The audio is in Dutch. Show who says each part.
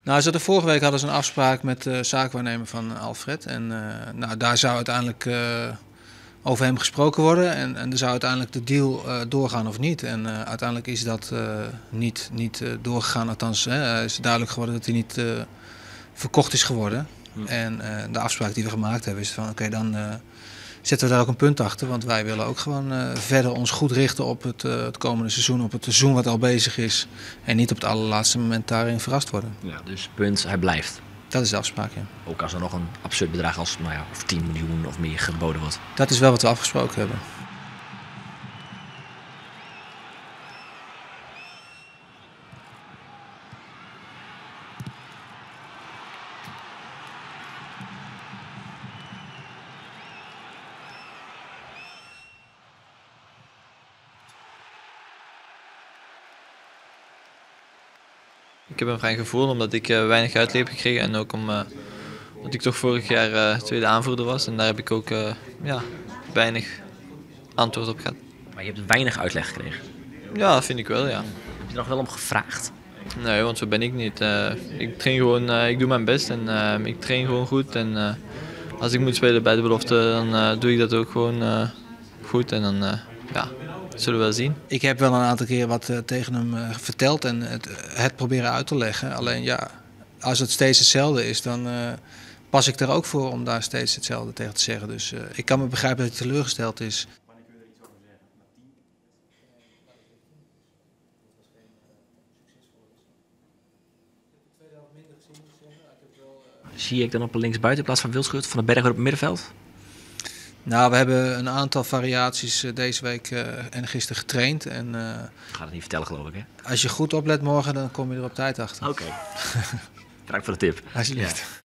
Speaker 1: Nou, vorige week hadden ze een afspraak met de zaakwaarnemer van Alfred. En nou, daar zou uiteindelijk over hem gesproken worden. En er zou uiteindelijk de deal doorgaan of niet. En uiteindelijk is dat niet doorgegaan. Althans, is duidelijk geworden dat hij niet verkocht is geworden. En de afspraak die we gemaakt hebben is van oké, dan zetten we daar ook een punt achter. Want wij willen ook gewoon verder ons goed richten op het komende seizoen. Op het seizoen wat al bezig is. En niet op het allerlaatste moment daarin verrast worden.
Speaker 2: Ja, dus punt, hij blijft.
Speaker 1: Dat is de afspraak, ja.
Speaker 2: Ook als er nog een absurd bedrag als of 10 miljoen of meer geboden wordt.
Speaker 1: Dat is wel wat we afgesproken hebben.
Speaker 3: Ik heb een fijn gevoel omdat ik weinig uitleg heb gekregen en ook omdat ik toch vorig jaar tweede aanvoerder was. En daar heb ik ook weinig antwoord op gehad.
Speaker 2: Maar je hebt weinig uitleg gekregen?
Speaker 3: Ja, dat vind ik wel, ja.
Speaker 2: Heb je er nog wel om gevraagd?
Speaker 3: Nee, want zo ben ik niet. Ik train gewoon, ik doe mijn best en ik train gewoon goed. En als ik moet spelen bij de belofte, dan doe ik dat ook gewoon goed. En dan zullen we wel zien.
Speaker 1: Ik heb wel een aantal keer wat tegen hem verteld en het proberen uit te leggen. Alleen ja, als het steeds hetzelfde is, dan pas ik er ook voor om daar steeds hetzelfde tegen te zeggen. Dus ik kan me begrijpen dat hij teleurgesteld is.
Speaker 2: Zie ik dan op linksbuiten in plaats van Wildschut van de Berg op het middenveld?
Speaker 1: Nou, we hebben een aantal variaties deze week en gisteren getraind. En,
Speaker 2: Ik ga het niet vertellen, geloof ik, hè?
Speaker 1: als je goed oplet morgen, dan kom je er op tijd achter.
Speaker 2: Oké. Dank voor de tip.
Speaker 1: Alsjeblieft. Ja.